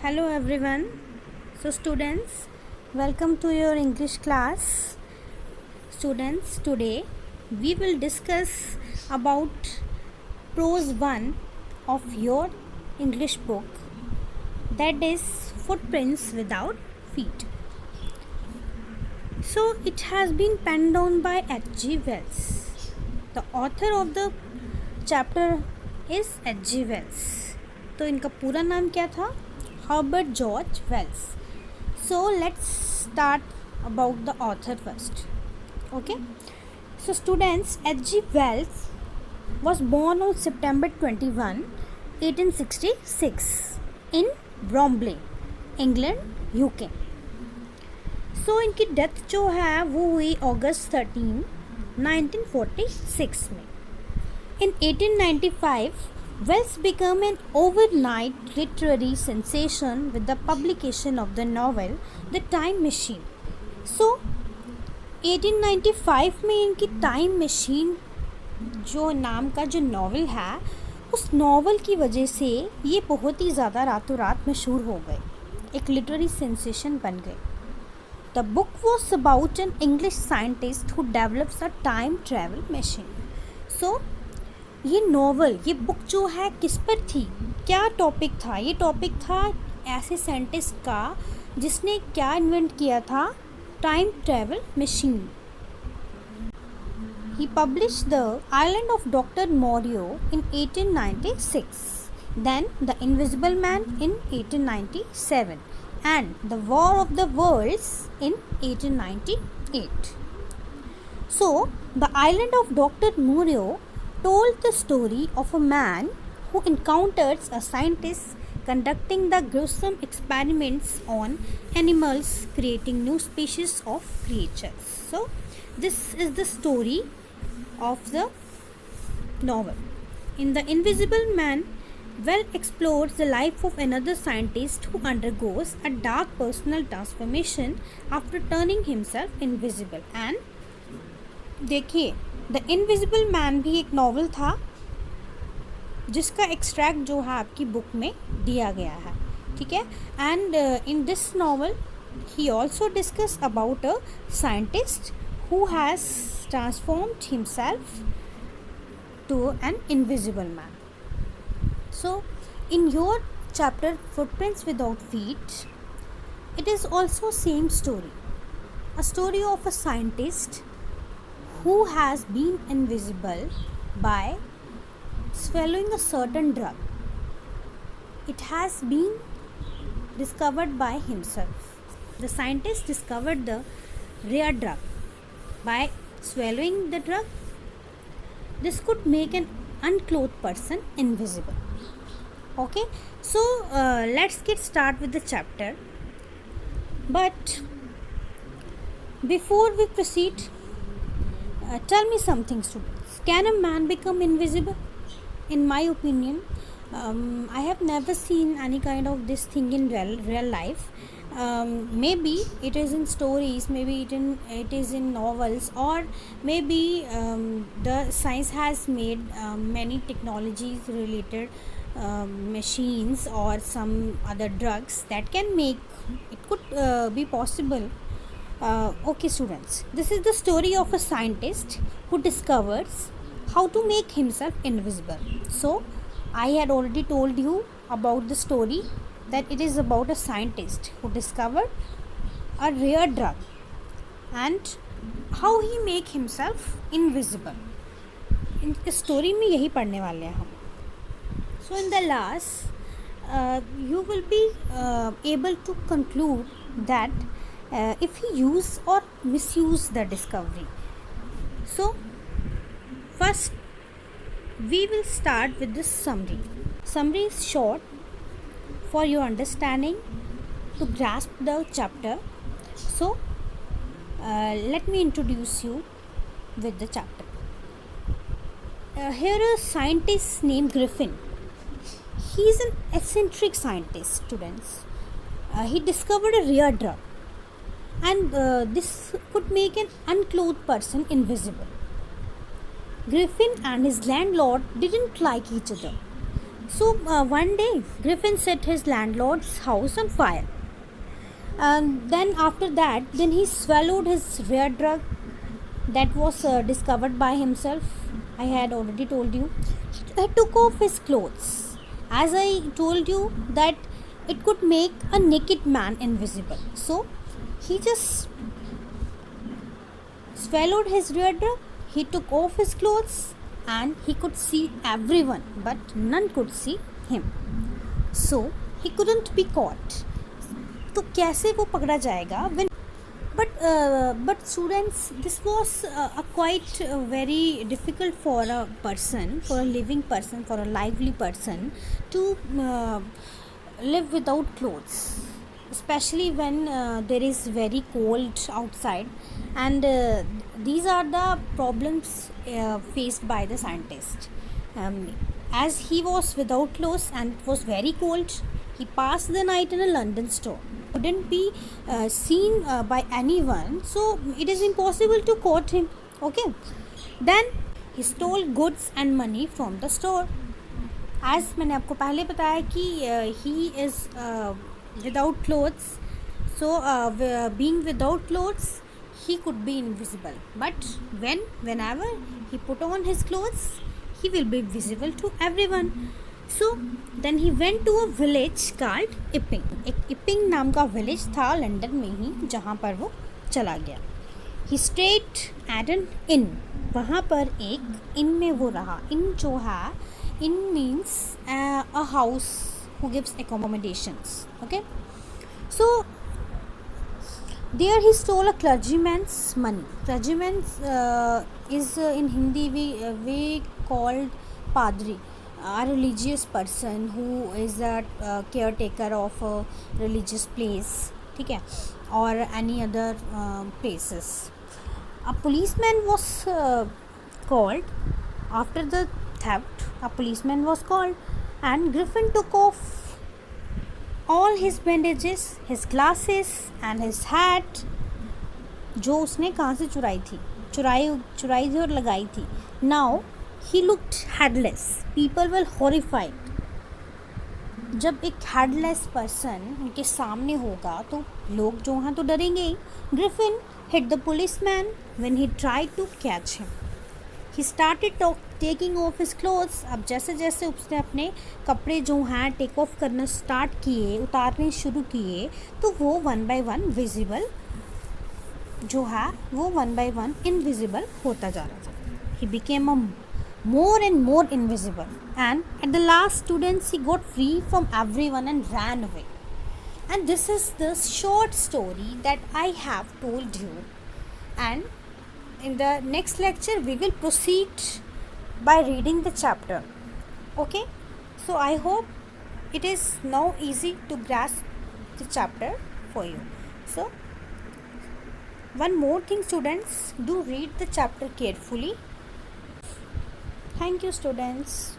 Hello everyone. So students, welcome to your English class. Students, today we will discuss about prose 1 of your English book, that is Footprints Without Feet. So it has been penned down by H.G. Wells. The author of the chapter is H.G. Wells. तो इनका पूरा नाम क्या था? Herbert George Wells. So let's start about the author first. Okay. So students, H.G. Wells was born on September 21, 1866 in Bromley, England, UK. So इनकी death जो है वो हुई अगस्त 13, 1946 में. In 1895, Wells became an overnight literary sensation with the publication of the novel The Time Machine. So, 1895 में इनकी time machine जो नाम का जो नॉवल है, उस नॉवल की वजह से ये बहुत ही ज़्यादा रातों रात मशहूर हो गए, एक लिटरेरी सेंसेशन बन गए. The book was about an English scientist who develops a time travel machine. So, ये नॉवल, ये बुक जो है किस पर थी, क्या टॉपिक था? ये टॉपिक था ऐसे साइंटिस्ट का जिसने क्या इन्वेंट किया था? Time travel machine. He publish the island of doctor Moreau in 1896, then the invisible man in 1897 and the war of the worlds in 1898. So the island of doctor Moreau told the story of a man who encounters a scientist conducting the gruesome experiments on animals, creating new species of creatures. So, this is the story of the novel. In The Invisible Man, Wells explores the life of another scientist who undergoes a dark personal transformation after turning himself invisible. And देखिए, the invisible man भी एक novel था जिसका extract जो है आपकी book में दिया गया है, ठीक है. And in this novel he also discuss about a scientist who has transformed himself to an invisible man. So in your chapter footprints without feet, it is also same story, a story of a scientist who has been invisible by swallowing a certain drug. It has been discovered by himself. The scientist discovered the rare drug. By swallowing the drug, this could make an unclothed person invisible. Okay, so let's get started with the chapter. But before we proceed, tell me something, students. Can a man become invisible? In my opinion, I have never seen any kind of this thing in real life. Maybe it is in stories, maybe it is in novels, or maybe the science has made many technologies related machines or some other drugs that can make it could be possible. Okay students, this is the story of a scientist who discovers how to make himself invisible. So I had already told you about the story that it is about a scientist who discovered a rare drug and how he make himself invisible. In इस story में यही पढ़ने वाले हैं हम. So in the last you will be able to conclude that if he use or misuse the discovery. So first we will start with this summary. Summary is short for your understanding to grasp the chapter. So let me introduce you with the chapter. Here a scientist named Griffin. He is an eccentric scientist, students. He discovered a rare drug, and this could make an unclothed person invisible. Griffin and his landlord didn't like each other. So one day, Griffin set his landlord's house on fire. And then after that, then he swallowed his rare drug that was discovered by himself. I had already told you. He took off his clothes. As I told you that it could make a naked man invisible. So he just swallowed his rare drug. He took off his clothes and he could see everyone, but none could see him. So he couldn't be caught. तो कैसे वो पकड़ा जाएगा? When but students, this was a quite very difficult for a person, for a living person, for a lively person to live without clothes, especially when there is very cold outside, and these are the problems faced by the scientist. As he was without clothes and it was very cold, he passed the night in a London store. Couldn't be seen by anyone, so it is impossible to catch him. Okay, then he stole goods and money from the store. As मैंने आपको पहले बताया कि he is without clothes, so being without clothes he could be invisible, but whenever he put on his clothes he will be visible to everyone. So then he went to a village called Epping. एक इपिंग नाम का village था London में ही, जहाँ पर वो चला गया. He stayed at an inn. वहाँ पर एक inn में वो रहा. inn जो है, inn means a house who gives accommodations. Okay, so there he stole a clergyman's money. Clergyman is in Hindi we called padri, a religious person who is a caretaker of a religious place, ठीक है, or any other places. A policeman was called after the theft. A policeman was called, and Griffin took off all his bandages, his glasses and his hat, जो उसने कहाँ से चुराई थी और लगाई थी. Now he looked headless. People were horrified. जब एक headless person उनके सामने होगा तो लोग जो हैं तो डरेंगे ही. Griffin hit the policeman when he tried to catch him. He started taking off his clothes. अब जैसे जैसे उसने अपने कपड़े जो हैं टेक ऑफ करना स्टार्ट किए, उतारने शुरू किए, तो वो वन बाय वन विजिबल जो है वो वन बाय वन इनविजिबल होता जा रहा था. He became a more and more invisible, and at the last, students, he got free from everyone and ran away. And this is the short story that I have told you, and in the next lecture we will proceed by reading the chapter. Okay, so I hope it is now easy to grasp the chapter for you. So one more thing, students, do read the chapter carefully. Thank you, students.